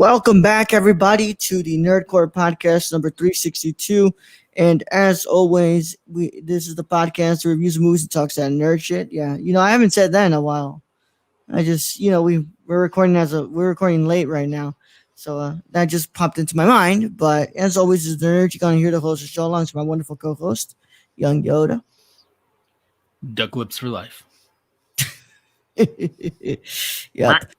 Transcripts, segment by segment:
Welcome back, everybody, to the Nerdcore podcast number 362. And as always, this is the podcast that reviews movies and talks that nerd shit. Yeah, I haven't said that in a while. I just, we're recording late right now, so that just popped into my mind. But as always, is the nerd you're gonna hear the host of the show along with my wonderful co-host, Young Yoda. Duck lips for life. Yep.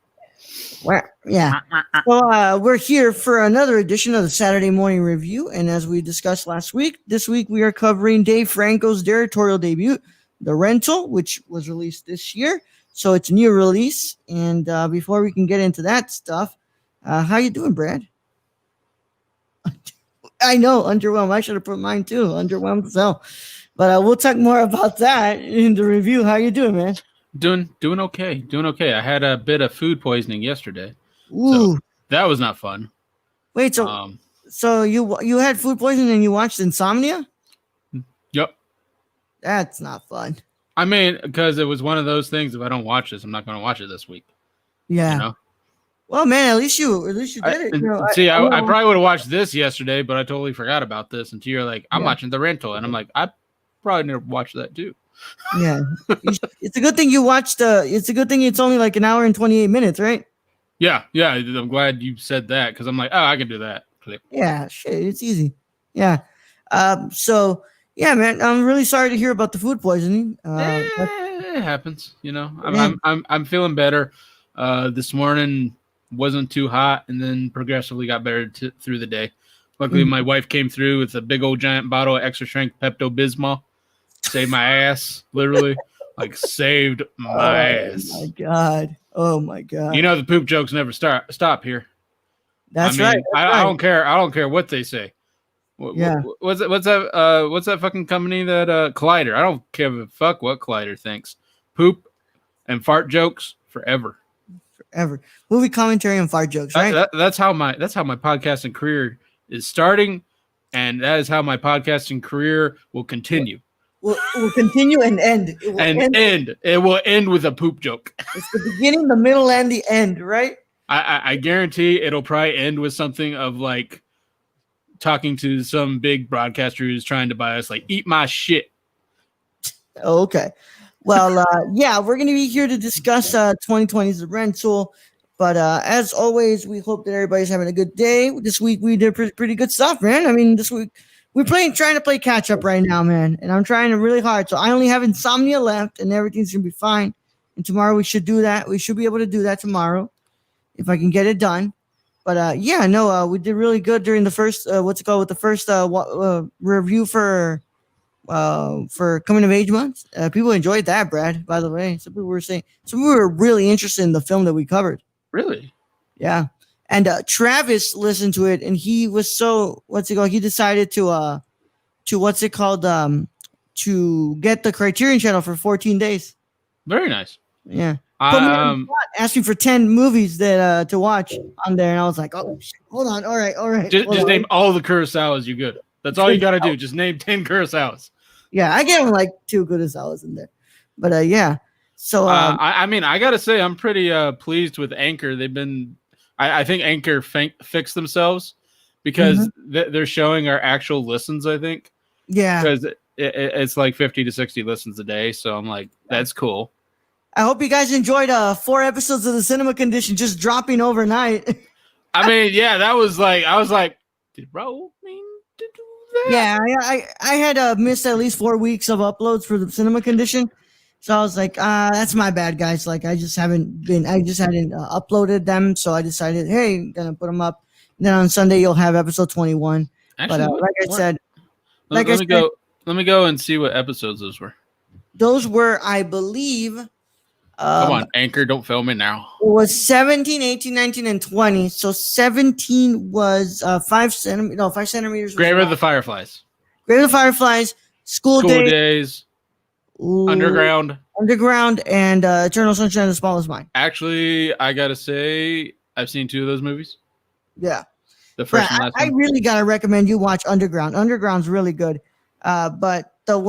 Well, yeah. So we're here for another edition of the Saturday Morning Review, and as we discussed last week, this week we are covering Dave Franco's directorial debut, The Rental, which was released this year. So it's a new release, and before we can get into that stuff, how you doing, Brad? I know, underwhelmed. I should have put mine too, underwhelmed as hell. But we'll talk more about that in the review. How you doing, man? Doing okay. I had a bit of food poisoning yesterday. Ooh. So that was not fun. Wait, so you had food poisoning and you watched Insomnia? Yep. That's not fun. I mean, because it was one of those things. If I don't watch this, I'm not going to watch it this week. Yeah. You know? Well, man, at least you did it. I probably would have watched this yesterday, but I totally forgot about this until you're like, I'm watching The Rental, and I'm like, I probably never watched that too. Yeah, it's a good thing you watched. It's a good thing it's only like an hour and 28 minutes, right? Yeah. I'm glad you said that because I'm like, oh, I can do that. Click. Yeah, shit, it's easy. Yeah. So yeah, man, I'm really sorry to hear about the food poisoning. It happens, I'm feeling better. This morning wasn't too hot, and then progressively got better through the day. Luckily, my wife came through with a big old giant bottle of extra strength Pepto-Bismol. Saved my ass, literally. Like saved my ass. Oh my god! The poop jokes never stop here. That's right. I don't care. I don't care what they say. What's that fucking company that Collider? I don't give a fuck what Collider thinks. Poop and fart jokes forever. Movie commentary and fart jokes, right? That's how my podcasting career is starting, and that is how my podcasting career will continue. Will continue and end. It will end with a poop joke. It's the beginning, the middle, and the end, right? I guarantee it'll probably end with something of like talking to some big broadcaster who's trying to buy us, like, eat my shit. Okay. Well, we're going to be here to discuss 2020's The Rental. But as always, we hope that everybody's having a good day. This week we did pretty good stuff, man. I mean, this week we're trying to play catch up right now, man. And I'm trying really hard. So I only have Insomnia left and everything's going to be fine. And tomorrow we should do that. We should be able to do that tomorrow if I can get it done. But we did really good during the first, review for Coming of Age Month. People enjoyed that, Brad, by the way. Some people were really interested in the film that we covered. Really? Yeah. And Travis listened to it, and he was he decided to get the Criterion Channel for 14 days. Very nice. Yeah. Asking for 10 movies that to watch on there, and I was like, oh, hold on. All right. Just name all the Kurosawas you good. That's all you got to do. Just name 10 Kurosawas. Yeah, I gave him like 2 Kurosawas in there. But yeah. So I got to say, I'm pretty pleased with Anchor. They've been... I think Anchor fixed themselves because they're showing our actual listens, I think. Yeah. Because it's like 50 to 60 listens a day. So I'm like, that's cool. I hope you guys enjoyed 4 episodes of The Cinema Condition just dropping overnight. I mean, yeah, that was like, I was like, did Raul mean to do that? Yeah, I had missed at least 4 weeks of uploads for The Cinema Condition. So I was like, that's my bad, guys. Like, I just hadn't uploaded them. So I decided, hey, I'm going to put them up. And then on Sunday, you'll have episode 21. Actually, but let me go and see what episodes those were. Those were, I believe. Come on, Anchor, don't fail me now. It was 17, 18, 19, and 20. So 17 was 5 centimeters. Grave of the Fireflies. School Days. Underground, and Eternal Sunshine of the Spotless Mind. Actually, I gotta say, I've seen 2 of those movies. Yeah, the first and last one. I really gotta recommend you watch Underground. Underground's really good. But the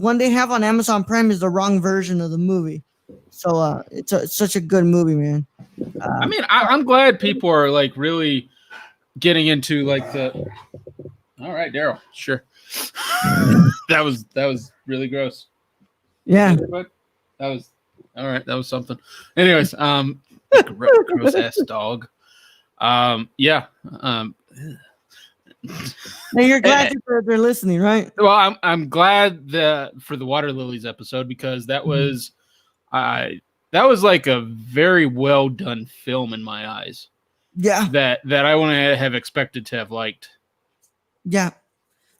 one they have on Amazon Prime is the wrong version of the movie. So it's such a good movie, man. I mean, I'm glad people are like really getting into like the. All right, Daryl. Sure. that was really gross. Yeah. That was all right. That was something. Anyways, gross ass dog. Yeah. Now you're glad they're listening, right? Well, I'm glad that for the Water Lilies episode because that was like a very well done film in my eyes. Yeah. That I wouldn't have expected to have liked. Yeah.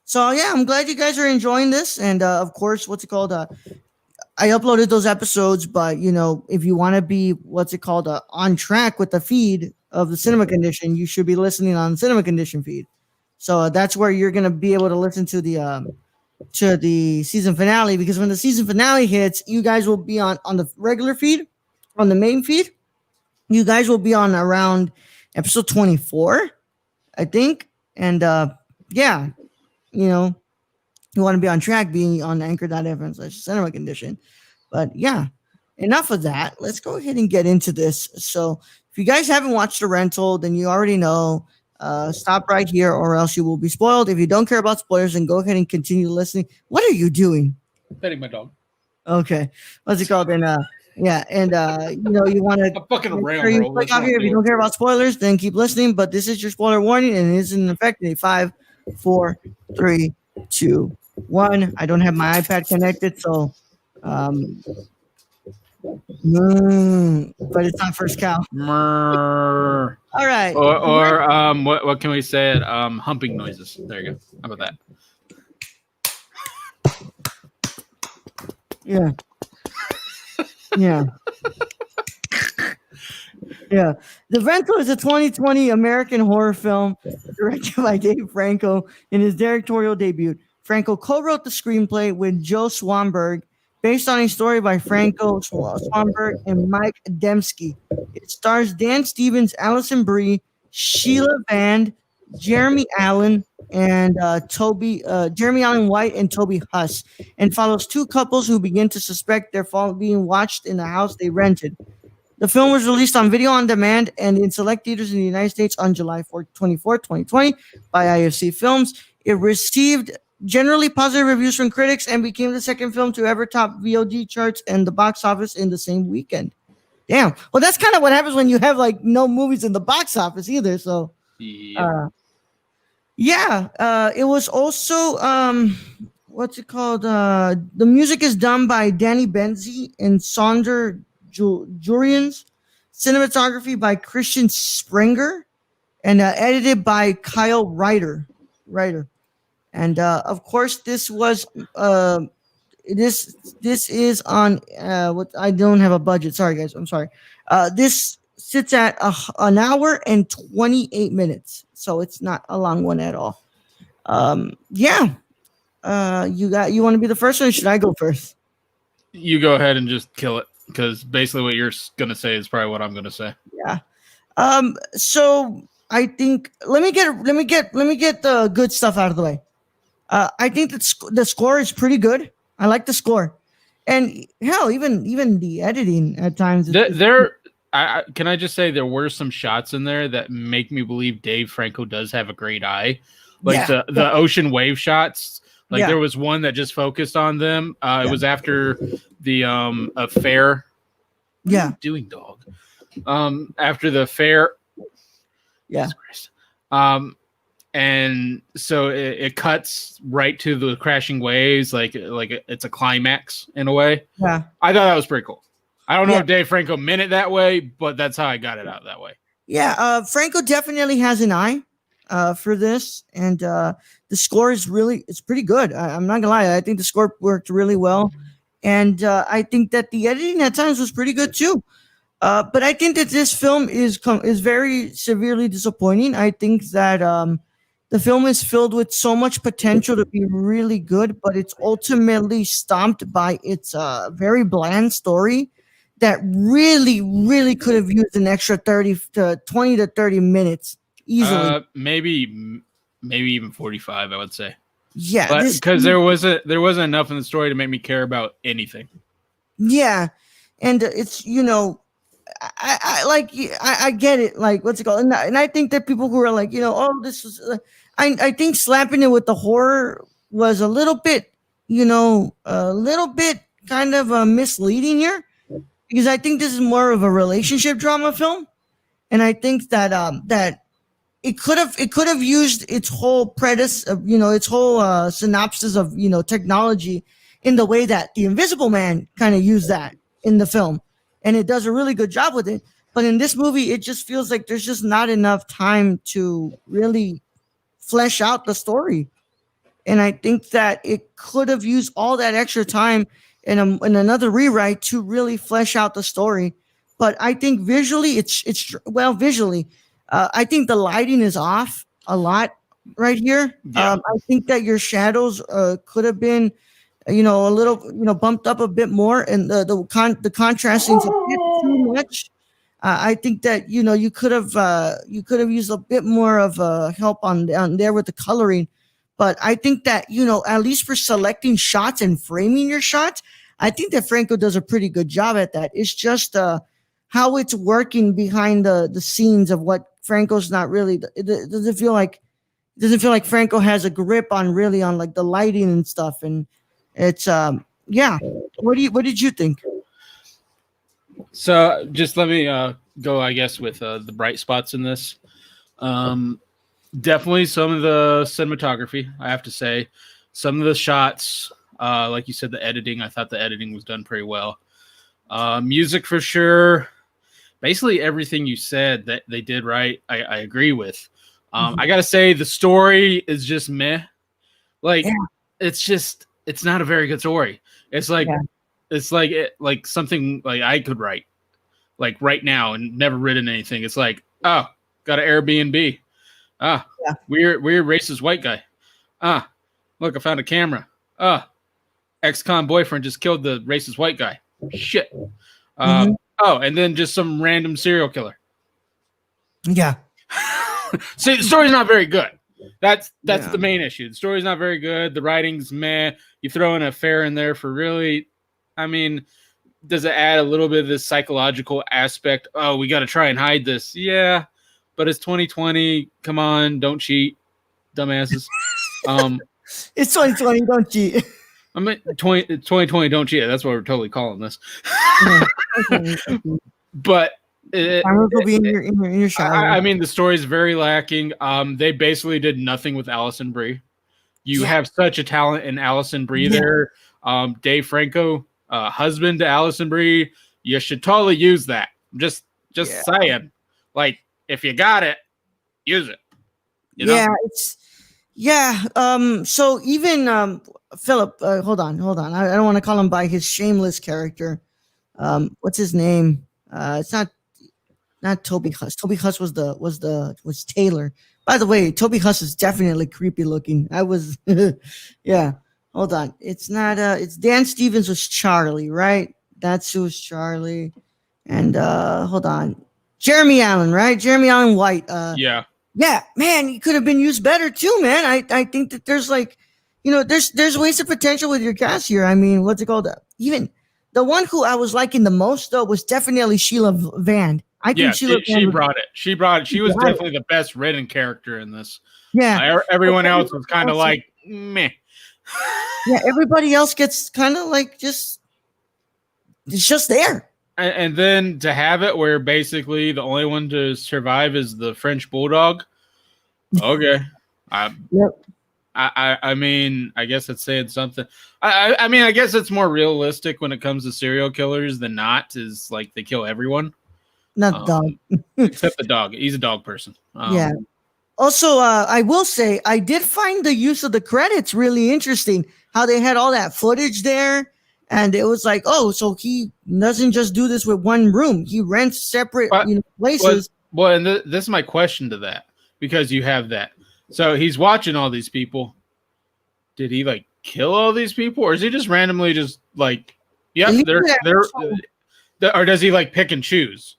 So yeah, I'm glad you guys are enjoying this, and of course, what's it called? I uploaded those episodes, but if you want to be on track with the feed of the Cinema Condition, you should be listening on the Cinema Condition feed. So that's where you're gonna be able to listen to the season finale, because when the season finale hits, you guys will be on the regular feed, on the main feed. You guys will be on around episode 24, I think, and yeah, you want to be on track, being on anchor.fm/cinema condition. But yeah, enough of that. Let's go ahead and get into this. So if you guys haven't watched The Rental, then you already know. Stop right here, or else you will be spoiled. If you don't care about spoilers, then go ahead and continue listening. What are you doing? Petting my dog. Okay, what's it called? And yeah, and you want to fucking click off here. If you don't care about spoilers, then keep listening. But this is your spoiler warning, and it is in effect in 5, 4, 3, 2, 1. I don't have my iPad connected, so but it's not first cow. All right. Or what can we say it? Humping noises. There you go. How about that? Yeah. Yeah. Yeah. The Rental is a 2020 American horror film directed by Dave Franco in his directorial debut. Franco co-wrote the screenplay with Joe Swanberg, based on a story by Franco Swanberg and Mike Dembski. It stars Dan Stevens, Allison Brie, Sheila Band, Jeremy Allen, and Jeremy Allen White and Toby Huss, and follows two couples who begin to suspect they're being watched in the house they rented. The film was released on video on demand and in select theaters in the United States on July 24, 2020 by IFC Films. It received generally positive reviews from critics and became the second film to ever top VOD charts and the box office in the same weekend. Damn. Well, that's kind of what happens when you have like no movies in the box office either. So, it was also what's it called? The music is done by Danny Benzi and Sonder Jurians. Cinematography by Christian Springer, and edited by Kyle Ryder. And of course, this was this is on what I don't have a budget. Sorry, guys. I'm sorry. This sits at an hour and 28 minutes, so it's not a long one at all. You want to be the first one, or should I go first? You go ahead and just kill it, because basically what you're gonna say is probably what I'm gonna say. Yeah. So I think let me get the good stuff out of the way. I think that the score is pretty good. I like the score, and hell, even the editing at times. Can I just say there were some shots in there that make me believe Dave Franco does have a great eye, like the ocean wave shots. Like there was one that just focused on them. It was after the affair. What are you doing, dog? After the affair. Yeah. And so it cuts right to the crashing waves, like it's a climax in a way. Yeah, I thought that was pretty cool. I don't know if Dave Franco meant it that way, but that's how I got it out that way. Yeah, Franco definitely has an eye for this, and the score is it's pretty good. I'm not gonna lie, I think the score worked really well, and I think that the editing at times was pretty good too. But I think that this film is very severely disappointing. I think that the film is filled with so much potential to be really good, but it's ultimately stomped by its very bland story that really, really could have used an extra 20 to 30 minutes easily. Maybe even 45, I would say. Yeah, because there wasn't enough in the story to make me care about anything. Yeah. and it's I get it. Like, what's it called? And I think that people who are like, oh, this is, I think slapping it with the horror was a little bit kind of misleading here, because I think this is more of a relationship drama film, and I think that it could have used its whole its whole synopsis of technology in the way that the Invisible Man kind of used that in the film, and it does a really good job with it. But in this movie, it just feels like there's just not enough time to really flesh out the story, and I think that it could have used all that extra time in another rewrite to really flesh out the story. But I think visually, visually, I think the lighting is off a lot right here. Yeah. I think that your shadows could have been, a little, bumped up a bit more, and the contrasting a bit too much. I think that you could have used a bit more of help on there with the coloring. But I think that at least for selecting shots and framing your shots, I think that Franco does a pretty good job at that. It's just how it's working behind the scenes of what Franco's not really. It doesn't feel like Franco has a grip on like the lighting and stuff. And it's yeah. What did you think? So just let me go, I guess, with the bright spots in this. Definitely some of the cinematography, I have to say. Some of the shots, like you said, the editing, I thought the editing was done pretty well. Music for sure. Basically everything you said that they did right, I agree with. I got to say the story is just meh. Like, it's not a very good story. It's like, like something like I could write like right now and never written anything. It's like, oh, got an Airbnb. Weird racist white guy. Look, I found a camera. Ex-con boyfriend just killed the racist white guy. Shit. Oh, and then just some random serial killer. Yeah. See, the story's not very good. That's the main issue. The story's not very good. The writing's meh. You throw an affair in there for really, I mean, does it add a little bit of this psychological aspect? Oh, we got to try and hide this. Yeah, but it's 2020. Come on, don't cheat, dumbasses. It's 2020. Don't cheat. I mean, 2020, don't cheat. That's what we're totally calling this. But Cameras will be in your shower. I mean, the story is very lacking. They basically did nothing with Allison Brie. You have such a talent in Allison Brie there. Dave Franco, husband to Allison Brie. You should totally use that. Just saying. Like, if you got it, use it. You know? So even Philip, hold on. I don't want to call him by his shameless character. What's his name? It's not Toby Huss. Toby Huss was Taylor. By the way, Toby Huss is definitely creepy looking. Hold on. It's not it's Dan Stevens was Charlie, right? That's who was Charlie. And hold on. Jeremy Allen, right? Jeremy Allen White. Yeah, man, he could have been used better too, man. I think that there's there's wasted potential with your cast here. I mean, what's it called? Even the one who I was liking the most though was definitely Sheila Vand. I think she brought it. She was definitely the best written character in this. Yeah. Everyone else was kind of like meh. Yeah, everybody else gets kind of like it's just there. And then to have it where basically the only one to survive is the French bulldog. Okay. I mean, I guess it's saying something. I mean, I guess it's more realistic when it comes to serial killers than not. Is like they kill everyone. Not the dog. Except the dog. He's a dog person. Yeah. Also, I will say I did find the use of the credits really interesting. How they had all that footage there. And it was like, oh, so he doesn't just do this with one room. He rents separate places. Well, and this is my question to that. Because you have that. So he's watching all these people. Did he like kill all these people? Or is he just randomly just like, they're or does he like pick and choose?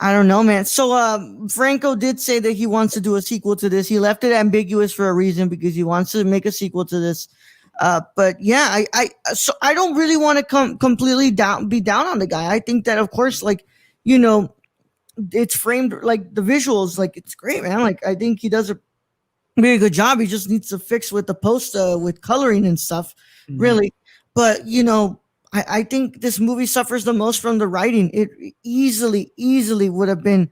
I don't know, man. So Franco did say that he wants to do a sequel to this. He left it ambiguous for a reason because he wants to make a sequel to this. But yeah, so I don't really want to completely be down on the guy. I think that of course, like, you know, it's framed like the visuals, like it's great, man. Like I think he does a very good job. He just needs to fix with the post with coloring and stuff, Mhm. really. But you know, I think this movie suffers the most from the writing. It easily would have been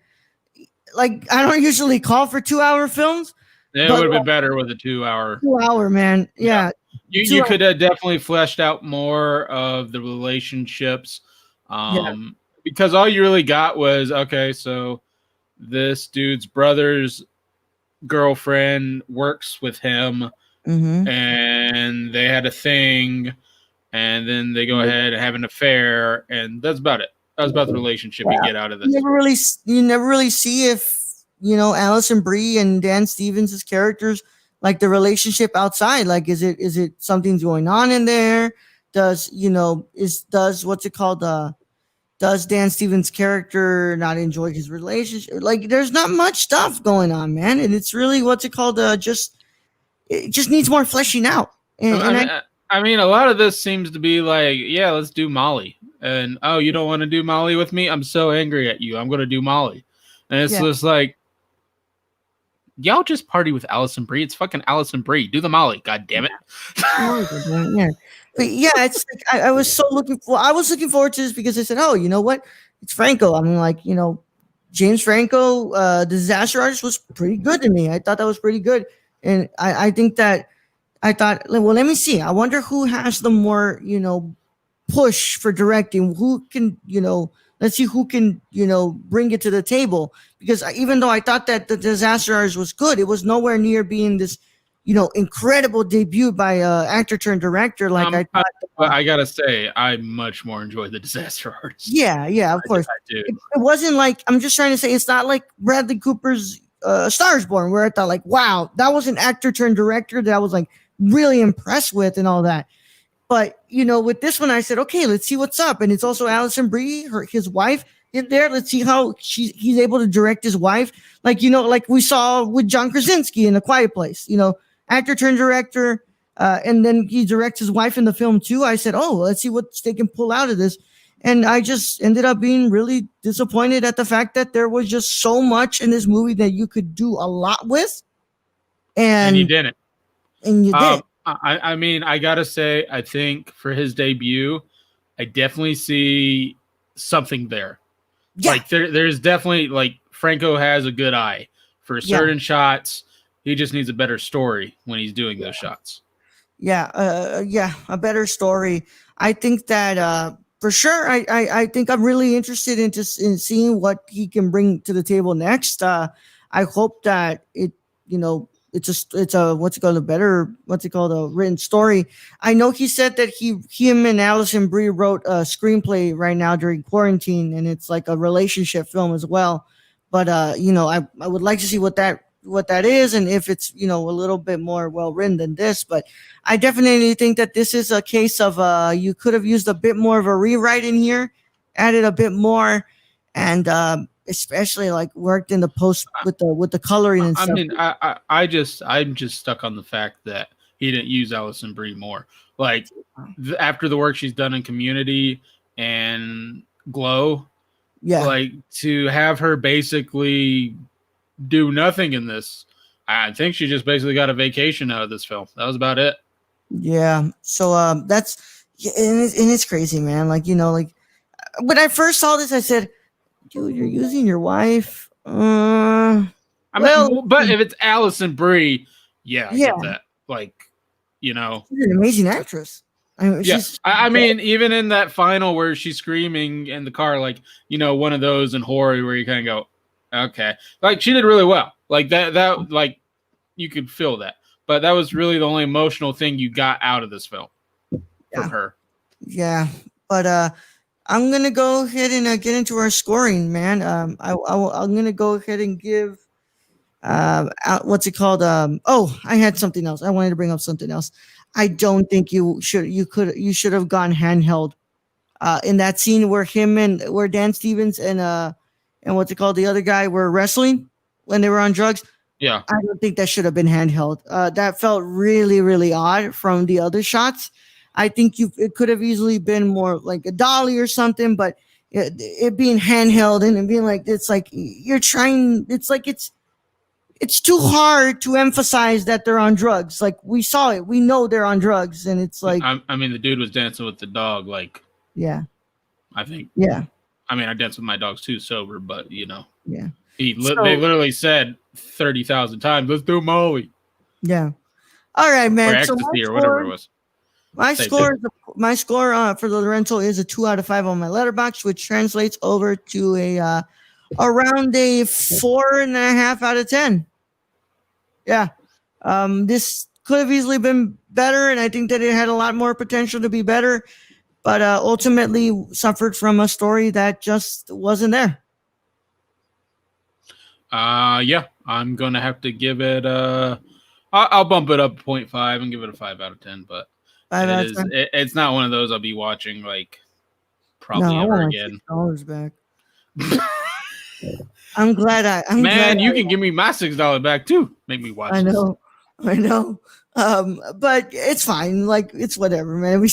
like I don't usually call for 2 hour films, It but would have been like, better with a 2 hour. 2 hour, man. Yeah. Yeah, You 2 hours. could have definitely fleshed out more of the relationships. Yeah. Because all you really got was okay, so this dude's brother's girlfriend works with him Mm-hmm. and they had a thing and then they go ahead and have an affair and that's about it. That's about the relationship you Yeah. get out of this. You never really see if Allison Brie and Dan Stevens' characters, like the relationship outside. Like, is it something's going on in there? Does is does what's it called? Does Dan Stevens' character not enjoy his relationship? Like, there's not much stuff going on, man, and it's really what's it called? Just it just needs more fleshing out. I And mean, I mean, a lot of this seems to be like, yeah, let's do Molly, and oh, you don't want to do Molly with me? I'm so angry at you. I'm going to do Molly, and it's yeah, just like, y'all just party with Allison Brie. It's fucking Allison Brie. Do the Molly. God damn it. yeah. But yeah, it's like I was so looking for. I was looking forward to this because I said, "Oh, you know what? It's Franco." I mean, like James Franco, the Disaster Artist was pretty good to me. I thought that was pretty good, and I think that I thought, well, let me see. I wonder who has the more push for directing. Who can let's see who can bring it to the table. Because even though I thought that the Disaster Artist was good, it was nowhere near being this incredible debut by actor turned director. Like I I, thought. but I gotta say, I much more enjoy the Disaster Artist. Yeah, of course. I do. It wasn't like I'm just trying to say it's not like Bradley Cooper's Stars Born, where I thought like, wow, that was an actor turned director that I was like really impressed with and all that. But with this one, I said, okay, let's see what's up. And it's also Alison Brie, his wife, in there. Let's see how he's able to direct his wife, like like we saw with John Krasinski in A Quiet Place. Actor turned director, and then he directs his wife in the film too. I said, oh, let's see what they can pull out of this. And I just ended up being really disappointed at the fact that there was just so much in this movie that you could do a lot with, And you and didn't. you did. I mean, I gotta say, I think for his debut, I definitely see something there. Yeah, Like there's definitely like Franco has a good eye for yeah. certain shots. He just needs a better story when he's doing those shots. Yeah, a better story. I think that for sure. I think I'm really interested in seeing what he can bring to the table next. I hope that it's a what's it called, a better, what's it called, a written story. I know he said that him and Allison Brie wrote a screenplay right now during quarantine, and it's like a relationship film as well. But I would like to see what that is, and if it's a little bit more well written than this. But I definitely think that this is a case of you could have used a bit more of a rewrite in here, added a bit more, and especially like worked in the post with the coloring and I stuff. mean, I'm just stuck on the fact that he didn't use Allison Brie more. Like after the work she's done in Community and Glow, Yeah, like to have her basically do nothing in this. I think she just basically got a vacation out of this film. That was about it. yeah. So that's yeah, and it's crazy, man. Like like when I first saw this, I said, "Dude, you're using your wife." I Well, mean, but if it's Allison Brie, yeah, I yeah, get that. Like, you know, she's an amazing actress. I mean, yeah. she's I mean, even in that final where she's screaming in the car, like, one of those in horror where you kind of go, okay. Like, she did really well. Like, like, you could feel that. But that was really the only emotional thing you got out of this film from yeah, her. yeah. But I'm gonna go ahead and get into our scoring, man. I'm gonna go ahead and give what's it called? Oh, I had something else. I wanted to bring up something else. I don't think you should have gone handheld in that scene where Dan Stevens and what's it called, the other guy were wrestling when they were on drugs. Yeah. I don't think that should have been handheld. That felt really, really odd from the other shots. I think it could have easily been more like a dolly or something, but it being handheld and it being like it's like you're trying. It's like it's too hard to emphasize that they're on drugs. Like we saw it, we know they're on drugs, and it's like I mean, the dude was dancing with the dog. Like, yeah, I think. yeah, I mean, I dance with my dogs too, sober, but yeah. they literally said 30,000 times, "Let's do Molly." Yeah. All right, Or man. So ecstasy or whatever it was. my score for the rental is a 2 out of 5 on my letterbox, which translates over to a around a 4.5 out of 10. Yeah. This could have easily been better, and I think that it had a lot more potential to be better, but ultimately suffered from a story that just wasn't there. Yeah, I'm gonna have to give it I'll bump it up 0.5 and give it a 5 out of 10, but it's not one of those I'll be watching like probably ever again. $6 back. I'm glad you can give me my $6 back too. Make me watch. I know. But it's fine. Like it's whatever, man.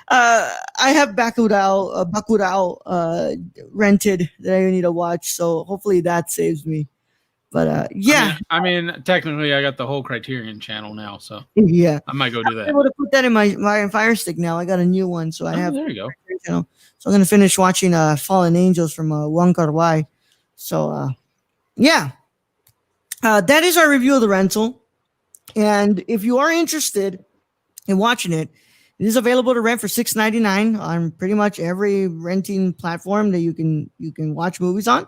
I have Bakurao rented that I need to watch, so hopefully that saves me. But yeah. I mean, technically, I got the whole Criterion channel now, so yeah, I might go do that. I'm able to put that in my Fire Stick now. I got a new one, so I have. There you go. Channel. So I'm gonna finish watching Fallen Angels from Wong Kar-wai. So yeah, that is our review of the rental. And if you are interested in watching it, it is available to rent for $6.99 on pretty much every renting platform that you can watch movies on.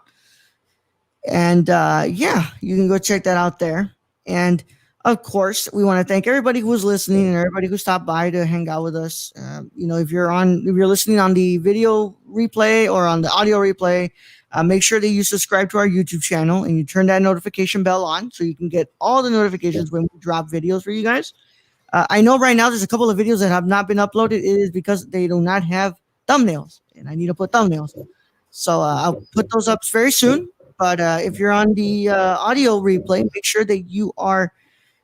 And yeah, you can go check that out there. And of course, we want to thank everybody who was listening and everybody who stopped by to hang out with us. If you're listening on the video replay or on the audio replay, make sure that you subscribe to our YouTube channel and you turn that notification bell on so you can get all the notifications when we drop videos for you guys. I know right now there's a couple of videos that have not been uploaded. It is because they do not have thumbnails, and I need to put thumbnails. So I'll put those up very soon. But if you're on the audio replay, make sure that you are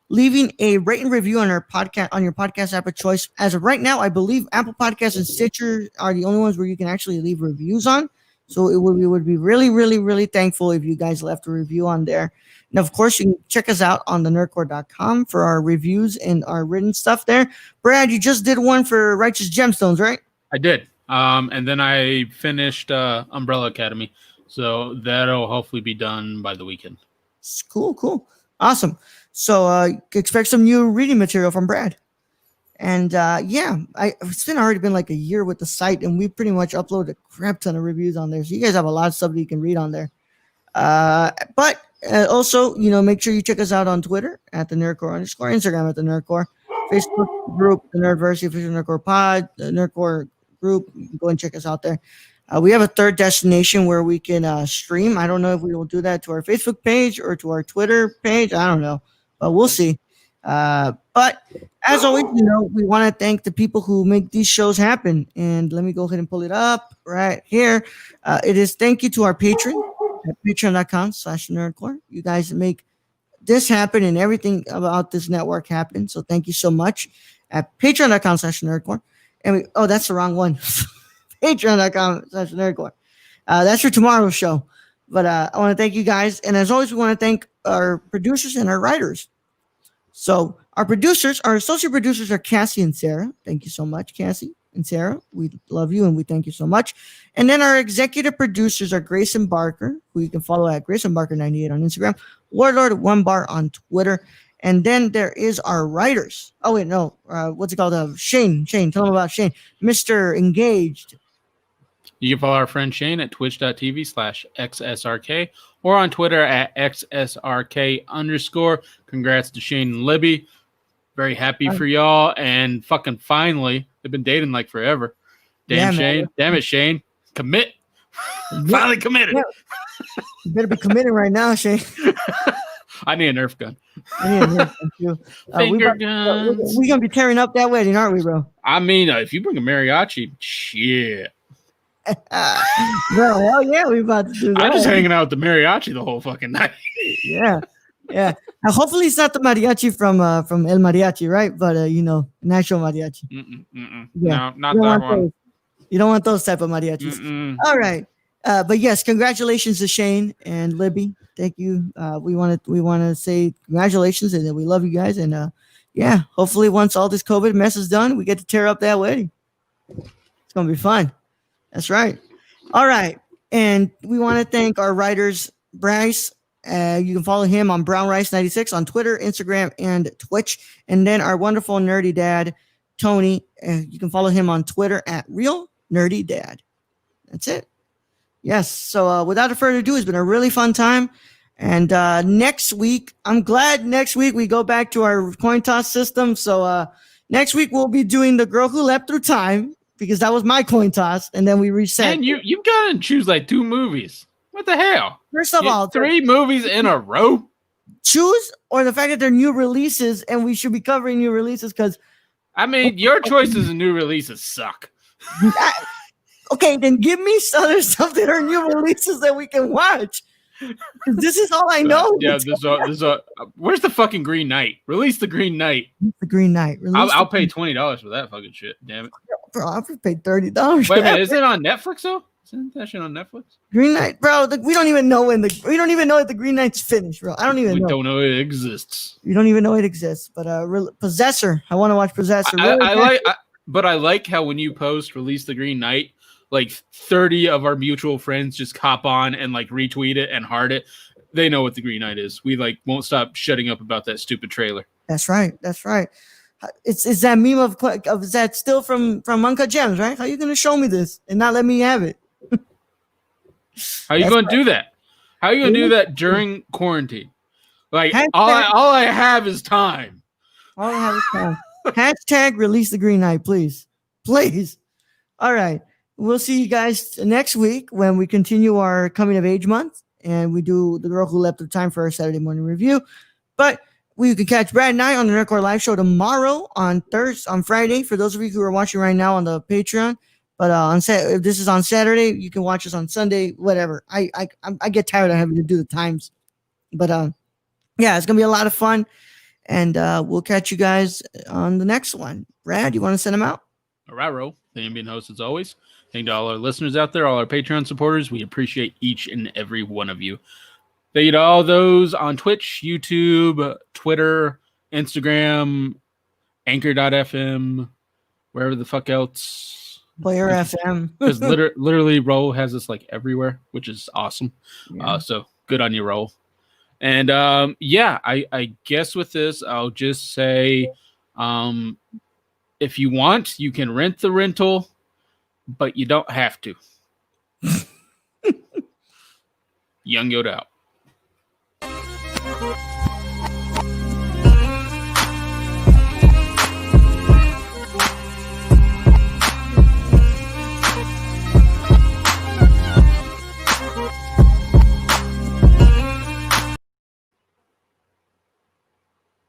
leaving a rate and review on our podcast on your podcast app of choice. As of right now, I believe Apple Podcasts and Stitcher are the only ones where you can actually leave reviews on. So we would be really, really, really thankful if you guys left a review on there. And of course, you can check us out on thenerdcore.com for our reviews and our written stuff there. Brad, you just did one for Righteous Gemstones, right? I did. And then I finished Umbrella Academy. So that'll hopefully be done by the weekend. Cool. Awesome. So expect some new reading material from Brad. And yeah, it's already been like a year with the site, and we pretty much uploaded a crap ton of reviews on there. So you guys have a lot of stuff that you can read on there. But also, make sure you check us out on Twitter at the Nerdcore _, Instagram at the Nerdcore, Facebook group, the Nerdversity Official Nerdcore Pod, the Nerdcore group. You can go and check us out there. We have a third destination where we can stream. I don't know if we will do that to our Facebook page or to our Twitter page. I don't know, but we'll see. But as always, we want to thank the people who make these shows happen. And let me go ahead and pull it up right here. It is thank you to our patron at patreon.com/nerdcore. You guys make this happen and everything about this network happen. So thank you so much at patreon.com/nerdcore. And that's the wrong one. Patreon.com/nerdcore. That's for tomorrow's show. But I want to thank you guys. And as always, we want to thank our producers and our writers. So our associate producers are Cassie and Sarah. Thank you so much, Cassie and Sarah. We love you and we thank you so much. And then our executive producers are Grayson Barker, who you can follow at Grayson Barker 98 on Instagram, Warlord1Bar on Twitter. And then there is our writers. Oh, wait, no. What's it called? Shane. Tell them about Shane. Mr. Engaged. You can follow our friend Shane at twitch.tv/XSRK or on Twitter at XSRK_. Congrats to Shane and Libby. Very happy for y'all. And fucking finally, they've been dating like forever. Damn, Shane. Damn it, Shane. Commit. Finally committed. Yeah. You better be committed right now, Shane. I need a Nerf gun. Finger guns. We're going to be tearing up that wedding, aren't we, bro? I mean, if you bring a mariachi, shit. Bro, hell yeah, we about to do that. I'm just hanging out with the mariachi the whole fucking night. Yeah. Yeah. Now, hopefully it's not the mariachi from El Mariachi, right? But natural mariachi. Yeah. No, You not don't that want one. those. You don't want those type of mariachis. All right. But yes, congratulations to Shane and Libby. Thank you. We want to say congratulations and that we love you guys. And yeah, hopefully once all this COVID mess is done, we get to tear up that wedding. It's gonna be fun. That's right. All right. And we want to thank our writers, Bryce. You can follow him on Brown Rice 96 on Twitter, Instagram, and Twitch. And then our wonderful nerdy dad, Tony. You can follow him on Twitter at Real Nerdy Dad. That's it. Yes. So without further ado, it's been a really fun time. And next week, I'm glad next week we go back to our coin toss system. So next week we'll be doing The Girl Who Leapt Through Time because that was my coin toss, and then we reset. And you've got to choose like 2 movies. What the hell? First of all, 3 movies in a row. Choose or the fact that they're new releases, and we should be covering new releases because. I mean, your choices of new releases suck. Okay, then give me other stuff that are new releases that we can watch. This is all I know. Yeah, where's the fucking Green Knight? Release the Green Knight. The Green Knight. I'll pay $20 for that fucking shit. Damn it. Bro, I'll pay $30. Wait a minute, is it on Netflix though? Isn't that shit on Netflix? Green Knight, bro. We don't even know we don't even know if the Green Knight's finished, bro. I don't even know. We don't know it exists. You don't even know it exists. But Possessor. I want to watch Possessor. But I like how when you post release the Green Knight, like 30 of our mutual friends just hop on and like retweet it and heart it. They know what the Green Knight is. We like won't stop shutting up about that stupid trailer. That's right. That's right. It's that meme of is that still from Uncut Gems, right? How are you going to show me this and not let me have it? How are you going to do that? How are you going to do that during quarantine? Like all I have is time. All I have is time. Hashtag release the Green Knight, please. Please. All right. We'll see you guys next week when we continue our coming of age month and we do The Girl Who Leapt Through Time for our Saturday morning review. But you can catch Brad and I on the Nerdcore Live Show tomorrow on Friday. For those of you who are watching right now on the Patreon, but if this is on Saturday, you can watch us on Sunday. Whatever. I get tired of having to do the times, but yeah, it's gonna be a lot of fun, and we'll catch you guys on the next one. Brad, you want to send them out? All right, Ro. The ambient host as always. Thank you to all our listeners out there, all our Patreon supporters. We appreciate each and every one of you. Thank you to all those on Twitch, YouTube, Twitter, Instagram, Anchor.fm, wherever the fuck else. Player FM. Because literally, Ro has us like everywhere, which is awesome. Yeah. So good on you, Ro. And yeah, I guess with this, I'll just say if you want, you can rent the rental, but you don't have to. Young Yoda out.